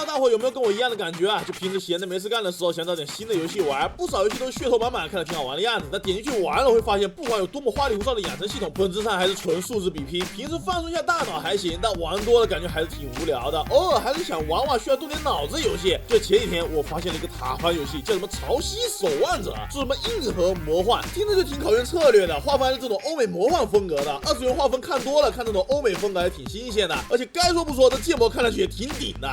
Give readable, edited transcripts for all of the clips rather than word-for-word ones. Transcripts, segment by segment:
大伙有没有跟我一样的感觉啊？就平时闲着没事干的时候，想找点新的游戏玩，不少游戏都是噱头满满，看着挺好玩的样子。但点进去玩了，会发现不管有多么花里胡哨的养成系统，本质上还是纯数字比拼。平时放松一下大脑还行，但玩多了感觉还是挺无聊的。偶尔还是想玩玩需要动点脑子的游戏。就前几天我发现了一个塔防游戏，叫什么潮汐守望者，是什么硬核魔幻，听着就挺考验策略的，画风还是这种欧美魔幻风格的。二次元画风看多了，看这种欧美风格还挺新鲜的。而且该说不说，这建模看上去也挺顶的。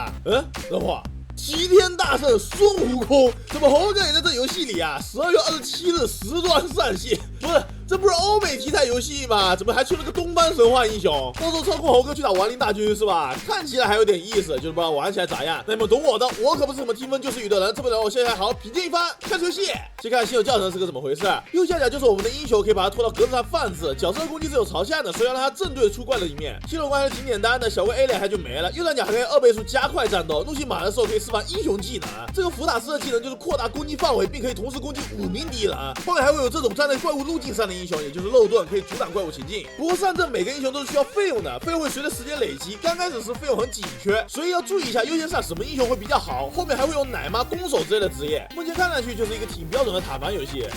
等会儿。齐天大圣孙悟空，怎么猴哥也在这游戏里啊？12月27日时装上线，不是，这不是欧美题材游戏吗？怎么还出了个东方神话英雄？到时候操控猴哥去打亡灵大军是吧？看起来还有点意思，就是不知道玩起来咋样。那你们懂我的，我可不是什么听风就是雨的人。这么聊，我现在好好品鉴一番。开始游戏，先看新手教程是个怎么回事。右下角就是我们的英雄，可以把它拖到格子上放置。角色的攻击是有朝向的，所以要让它正对出怪的一面。系统关还是挺简单的，小怪 A 2还就没了。右上角还可以2倍速加快战斗，怒气满的时候可以释放英雄技能。这个福塔斯的技能就是扩大攻击范围，并可以同时攻击5名敌人。后面还会有这种站在怪物路径上的英雄，也就是漏盾，可以阻挡怪物前进。不过上阵每个英雄都是需要费用的，费用会随着时间累积。刚开始时费用很紧缺，所以要注意一下优先上什么英雄会比较好。后面还会有奶妈、弓手之类的职业。目前看上去就是一个挺标准的塔防游戏。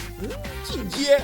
进阶。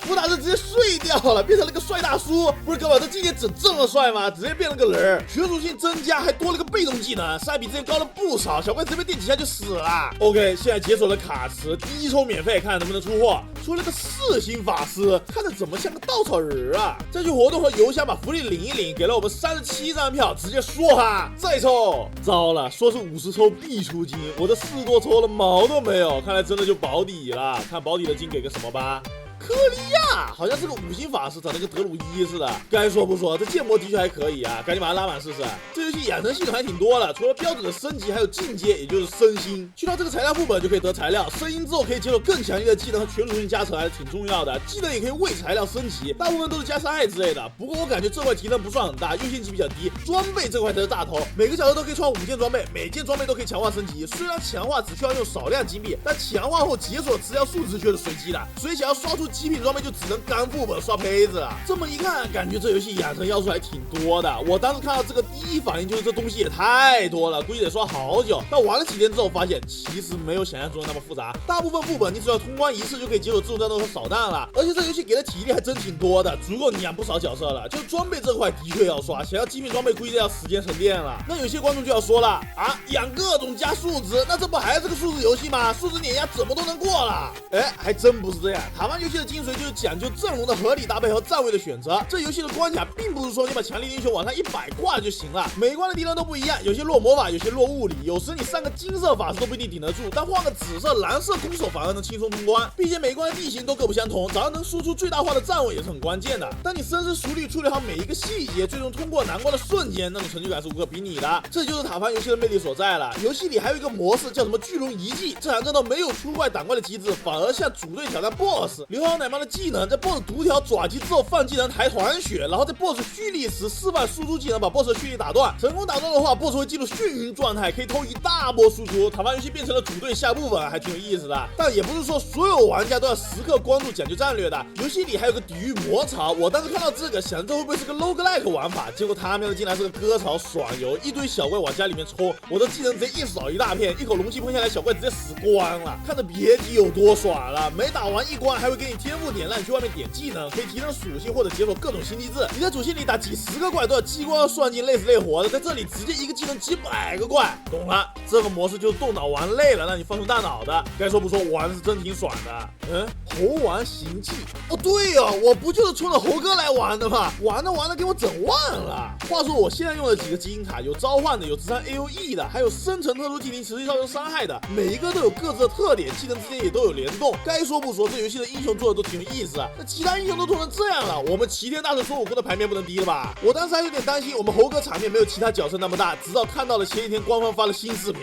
福塔斯直接睡掉了，变成了个帅大叔。不是哥们，这今年整这么帅吗？直接变了个人，学属性增加，还多了个被动技能，伤害比之前高了不少。小怪直接被电几下就死了。OK， 现在解锁了卡池，第一抽免费，看能不能出货。出了个4星法师，看着怎么像个稻草人啊！再去活动和邮箱把福利领一领，给了我们37张票，直接说哈，再抽。糟了，说是50抽必出金，我这4多抽了毛都没有，看来真的就保底了。看保底的金给个什么吧。科利亚好像是个5星法师，长得跟德鲁伊似的。该说不说，这建模的确还可以啊，赶紧把它拉满试试。这游戏养成系统还挺多的，除了标准的升级，还有进阶，也就是升星。去到这个材料副本就可以得材料，升星之后可以解锁更强烈的技能和全属性加成，还是挺重要的。技能也可以为材料升级，大部分都是加伤害之类的。不过我感觉这块提升不算很大，优先级比较低。装备这块才是大头，每个角色都可以穿5件装备，每件装备都可以强化升级。虽然强化只需要用少量金币，但强化后解锁资料数值却是随机的，所以想要刷出极品装备就只能干副本刷胚子了。这么一看，感觉这游戏养成要素还挺多的。我当时看到这个第一反应就是这东西也太多了，估计得刷好久。但玩了几天之后发现，其实没有想象中的那么复杂。大部分副本你只要通关一次就可以解锁自动战斗和扫荡了。而且这游戏给的体力还真挺多的，足够你养不少角色了。就装备这块的确要刷，想要极品装备估计要时间沉淀了。那有些观众就要说了啊，养各种加数值，那这不还是个数字游戏吗？数值碾压怎么都能过了？还真不是这样。塔防游戏的精髓就是讲究阵容的合理搭配和站位的选择。这游戏的关卡并不是说你把强力英雄往上100挂就行了，每关的敌人都不一样，有些弱魔法，有些弱物理，有时你上个金色法师都不一定顶得住，但换个紫色、蓝色弓手反而能轻松通关。并且每关的地形都各不相同，找到能输出最大化的站位也是很关键的。当你深思熟虑处理好每一个细节，最终通过难关的瞬间，那种成就感是无可比拟的。这就是塔防游戏的魅力所在了。游戏里还有一个模式叫什么巨龙遗迹，这场战斗没有出怪挡怪的机制，反而像组队挑战 BOSS。刘好奶妈的技能在 BOSS 独条爪击之后放技能抬团血，然后在 BOSS 蓄力时释放输出技能把 BOSS 的蓄力打断，成功打断的话 BOSS 会进入眩晕状态，可以偷一大波输出。塔防游戏变成了组队下部分，还挺有意思的。但也不是说所有玩家都要时刻关注讲究战略的，游戏里还有个抵御魔槽。我当时看到这个想这会不会是个 roguelike 玩法，结果他喵的竟然是个割槽爽游，一堆小怪往家里面冲，我的技能直接一扫一大片，一口龙气喷下来，小怪直接死光了，看着别提有多爽了。每打完一关还会给你天赋点让你去外面点技能，可以提升属性或者解锁各种新机制。你在主线里打几10个怪都要激光算尽，累死累活的，在这里直接一个技能几百个怪。懂了，这个模式就是动脑玩累了让你放松大脑的。该说不说，玩是真挺爽的。猴王行迹，对哦，我不就是冲着猴哥来玩的吗？玩着给我整忘了。话说我现在用的几个基因卡，有召唤的，有直上 AOE 的，还有生成特殊技能持续造成伤害的，每一个都有各自的特点，技能之间也都有联动。该说不说，这游戏的英雄做的都挺有意思啊。那其他英雄都做成这样了，我们齐天大圣孙悟空的牌面不能低了吧？我当时还有点担心我们猴哥场面没有其他角色那么大，直到看到了前几天官方发的新视频。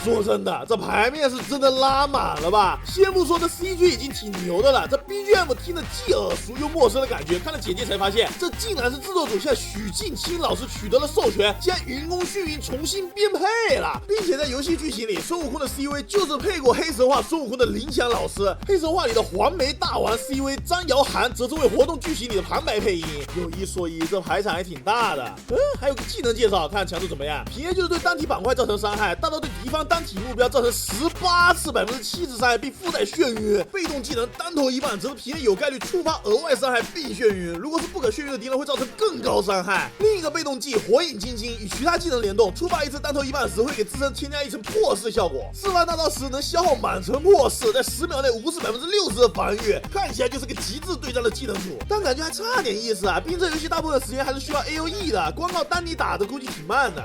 说真的，这牌面是真的拉满了吧？先不说这 CG 已经挺牛的了，这 BGM 听着既耳熟又陌生的感觉，看了简介才发现，这竟然是制作组向许镜清老师取得了授权，将云宫迅云重新编配了，并且在游戏剧情里，孙悟空的 CV 就是配过黑神话孙悟空的林强老师，黑神话里的黄眉大王 CV 张瑶涵则是为活动剧情里的旁白配音。有一说一，这排场还挺大的。还有个技能介绍，看强度怎么样？平 A 就是对单体板块造成伤害，大到对敌方单体目标造成18次70%伤害，并附带眩晕。被动技能单头一半则是平 A 有概率触发额外伤害并眩晕，如果是不可眩晕的敌人会造成更高伤害。另一个被动技火影金睛与其他技能联动，触发一次单头一半时会给自身添加一层破势效果，释放大招时能消耗满层破势，在10秒内无视60%的防御，看起来就是个极致对战的技能组，但感觉还差点意思啊！毕竟这游戏大部分时间还是需要 AOE 的，光靠单体打的估计挺慢的。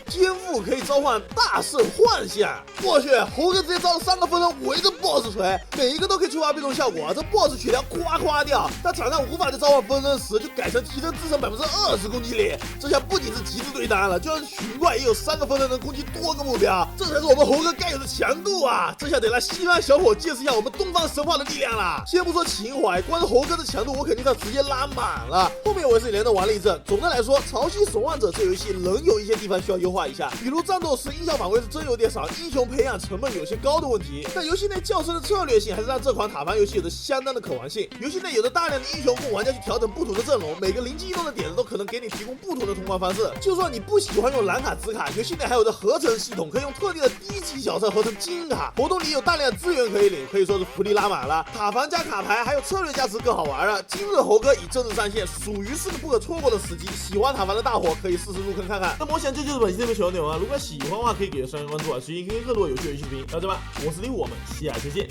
天赋可以召唤大圣幻象，我去，猴哥直接招了3个分身围着 BOSS 锤，每一个都可以触发被动效果，这 BOSS 血量夸掉，他场上无法再召唤分身时，就改成提升自身20%攻击力，这下不仅是极致对单了，就算是群怪也有3个分身能攻击多个目标，这才是我们猴哥该有的强度啊！这下得让西方小伙见识一下我们东方神话的力量了。先不说情怀，光是猴哥的强度我肯定是要直接拉满了。后面我也是连着玩了一阵，总的来说，潮汐守望者这游戏仍有一些地方需要优化一下，比如战斗时音效反馈是真有点少，英雄培养成本有些高的问题。但游戏内较深的策略性还是让这款塔防游戏有着相当的可玩性。游戏内有着大量的英雄供玩家去调整不同的阵容，每个灵机一动的点子都可能给你提供不同的通关方式。就算你不喜欢用蓝卡紫卡，游戏内还有着合成系统，可以用特定的低级角色合成金卡，活动里有大量的资源可以领，可以说是福利拉满了。塔防加卡牌还有策略加持更好玩了。今日猴哥以正式上线，属于是个不可错过的时机。喜欢塔防的大伙可以试试入坑看看。那么我想这就是本期这部小内容啊，如果喜欢的话可以给个3连关注啊，持续更多有趣的游戏视频。到这吧，我是李虎，我们下期见。